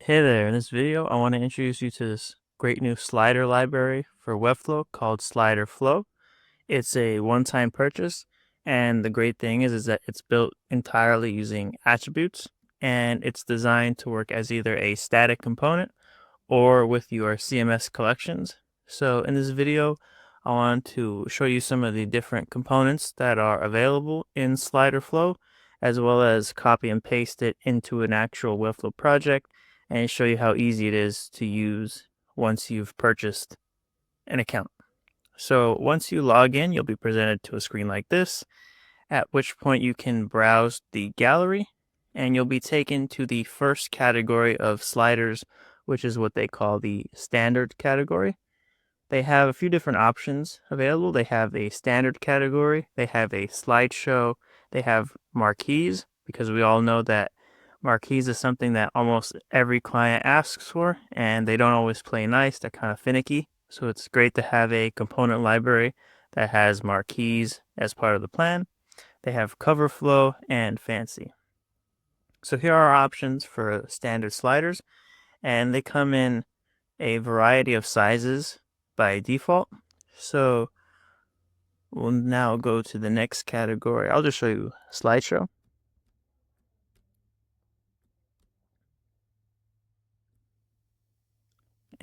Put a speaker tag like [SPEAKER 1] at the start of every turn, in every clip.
[SPEAKER 1] Hey there, in this video I want to introduce you to this great new slider library for Webflow called Sliderflow. It's a one-time purchase, and the great thing is that it's built entirely using attributes, and it's designed to work as either a static component or with your CMS collections. So in this video, I want to show you some of the different components that are available in Sliderflow, as well as copy and paste it into an actual Webflow project and show you how easy it is to use once you've purchased an account. So once you log in, you'll be presented to a screen like this, at which point you can browse the gallery and you'll be taken to the first category of sliders, which is what they call the standard category. They have a few different options available. They have a standard category, they have a slideshow, they have marquees, because we all know that marquees is something that almost every client asks for, and they don't always play nice. They're kind of finicky. So it's great to have a component library that has marquees as part of the plan. They have cover flow and fancy. So here are our options for standard sliders, and they come in a variety of sizes by default. So we'll now go to the next category. I'll just show you slideshow.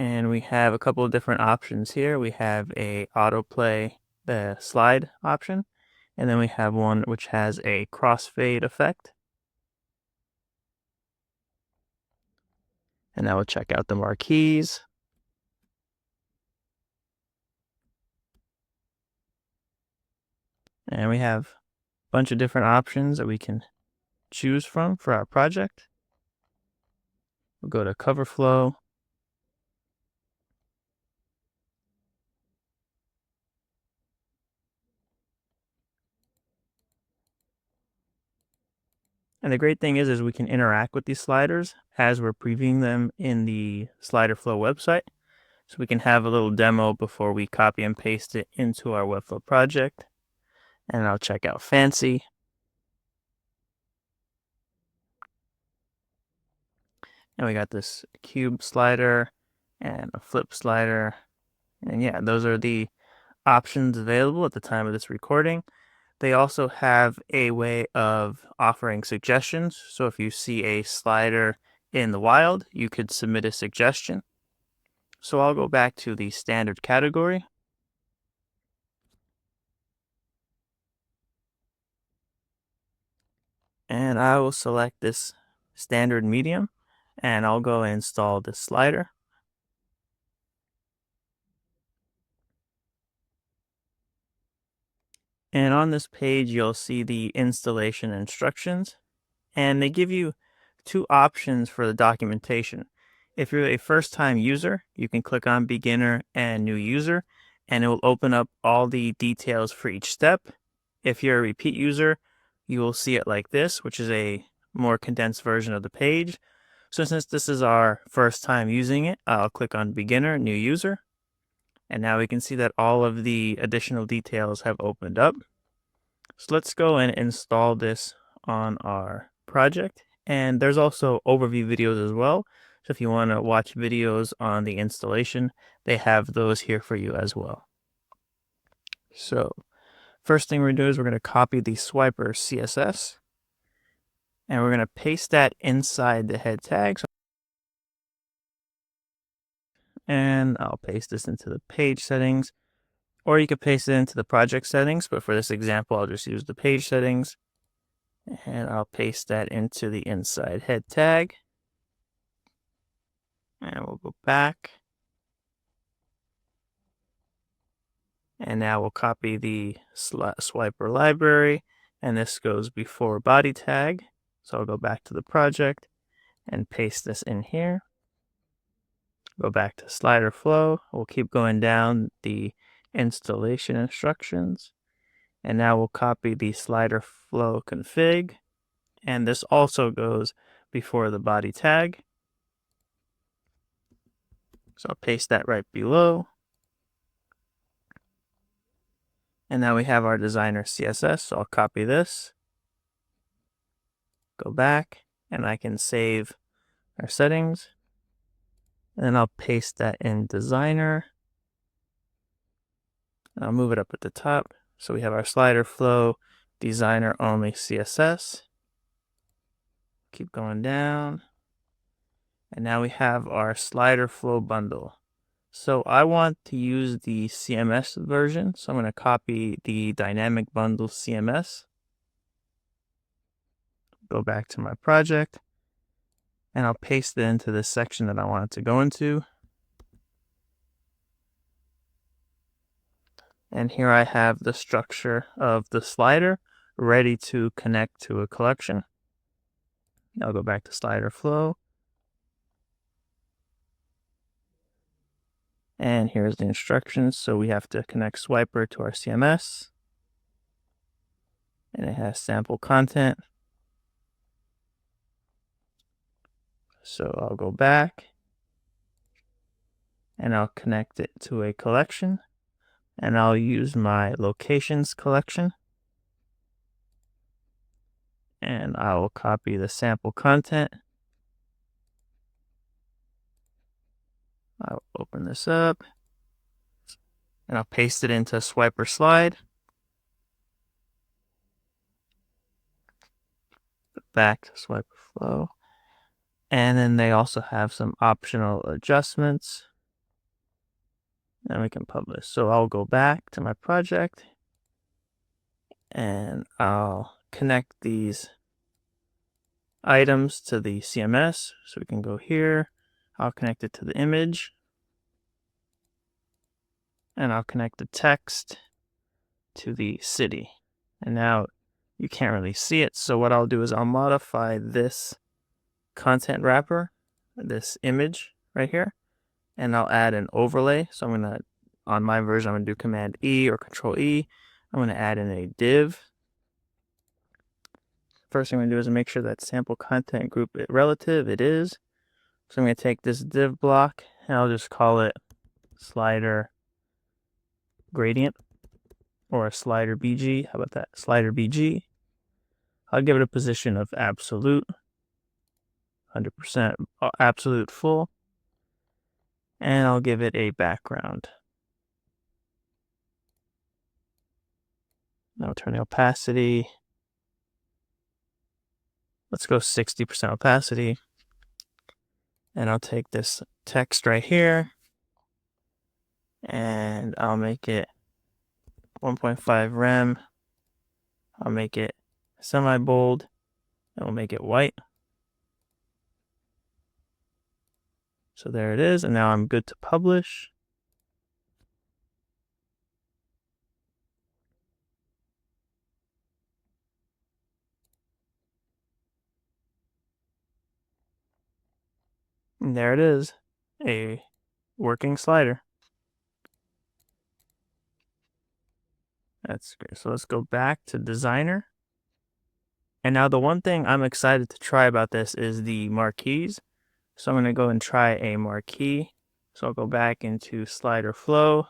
[SPEAKER 1] And we have a couple of different options here. We have a autoplay the slide option, and then we have one which has a crossfade effect. And now we'll check out the marquees. And we have a bunch of different options that we can choose from for our project. We'll go to cover flow. And the great thing is we can interact with these sliders as we're previewing them in the Sliderflow website. So we can have a little demo before we copy and paste it into our Webflow project. And I'll check out fancy. And we got this cube slider and a flip slider. And yeah, those are the options available at the time of this recording. They also have a way of offering suggestions. So if you see a slider in the wild, you could submit a suggestion. So I'll go back to the standard category. And I will select this standard medium, and I'll go and install this slider. And on this page, you'll see the installation instructions, and they give you two options for the documentation. If you're a first-time user, you can click on Beginner and New User, and it will open up all the details for each step. If you're a repeat user, you will see it like this, which is a more condensed version of the page. So since this is our first time using it, I'll click on Beginner, New User. And now we can see that all of the additional details have opened up. So let's go and install this on our project. And there's also overview videos as well. So if you want to watch videos on the installation, they have those here for you as well. So first thing we're going to do is we're going to copy the swiper CSS. And we're going to paste that inside the head tag. And I'll paste this into the page settings, or you could paste it into the project settings, but for this example, I'll just use the page settings, and I'll paste that into the inside head tag, and we'll go back, and now we'll copy the swiper library, and this goes before body tag, so I'll go back to the project and paste this in here. Go back to Sliderflow. We'll keep going down the installation instructions. And now we'll copy the Sliderflow config. And this also goes before the body tag. So I'll paste that right below. And now we have our designer CSS. So I'll copy this. Go back, and I can save our settings. And then I'll paste that in Designer. I'll move it up at the top. So we have our Sliderflow Designer only CSS. Keep going down. And now we have our Sliderflow bundle. So I want to use the CMS version. So I'm going to copy the dynamic bundle CMS. Go back to my project. And I'll paste it into this section that I want it to go into. And here I have the structure of the slider ready to connect to a collection. I'll go back to Sliderflow. And here's the instructions. So we have to connect Swiper to our CMS. And it has sample content. So I'll go back and I'll connect it to a collection. And I'll use my locations collection. And I will copy the sample content. I'll open this up. And I'll paste it into Swiper slide. Back to Swiper flow. And then they also have some optional adjustments. And we can publish. So I'll go back to my project. And I'll connect these items to the CMS. So we can go here. I'll connect it to the image. And I'll connect the text to the city. And now you can't really see it. So what I'll do is I'll modify this content wrapper, this image right here, and I'll add an overlay. So I'm going to, on my version, I'm going to do Command E or Control E. I'm going to add in a div. First thing I'm going to do is make sure that sample content group relative, it is. So I'm going to take this div block and I'll just call it slider gradient or a slider BG. How about that? Slider BG. I'll give it a position of absolute, 100% absolute full. And I'll give it a background. Now turn the opacity. Let's go 60% opacity. And I'll take this text right here and I'll make it 1.5 rem. I'll make it semi-bold and we'll make it white. So there it is. And now I'm good to publish. And there it is, a working slider. That's great. So let's go back to Designer. And now the one thing I'm excited to try about this is the marquees. So I'm going to go and try a marquee. So I'll go back into Sliderflow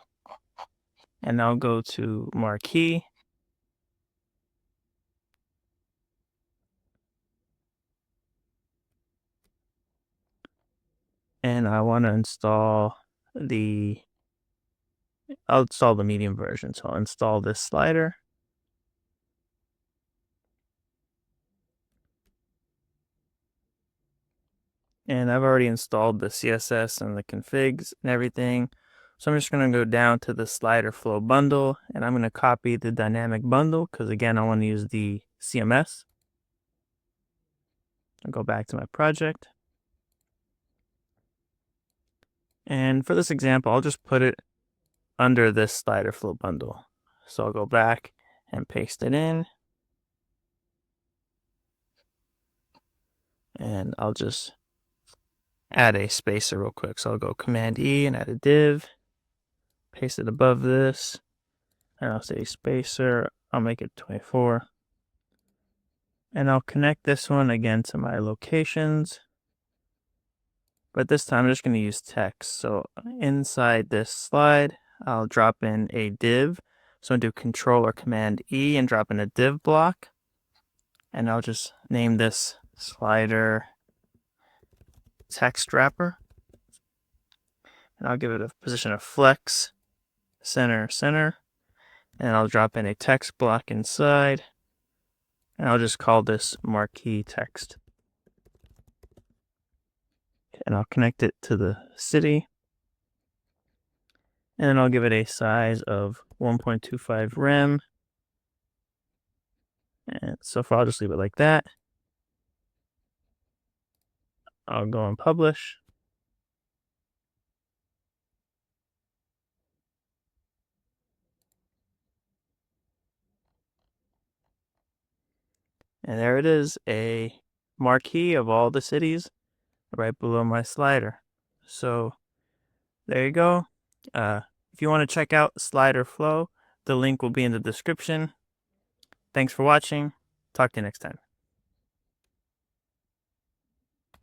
[SPEAKER 1] and I'll go to Marquee. And I want to install I'll install the medium version. So I'll install this slider. And I've already installed the CSS and the configs and everything. So I'm just going to go down to the Sliderflow bundle and I'm going to copy the dynamic bundle because again, I want to use the CMS. I'll go back to my project. And for this example, I'll just put it under this Sliderflow bundle. So I'll go back and paste it in. And I'll just add a spacer real quick. So I'll go Command E and add a div. Paste it above this. And I'll say spacer. I'll make it 24. And I'll connect this one again to my locations. But this time I'm just going to use text. So inside this slide, I'll drop in a div. So I'll do Control or Command E and drop in a div block. And I'll just name this slider text wrapper. And I'll give it a position of flex, center, center. And I'll drop in a text block inside. And I'll just call this marquee text. And I'll connect it to the city. And then I'll give it a size of 1.25 rem. And so far, I'll just leave it like that. I'll go and publish. And there it is, a marquee of all the cities right below my slider. So there you go. If you want to check out Sliderflow, the link will be in the description. Thanks for watching. Talk to you next time.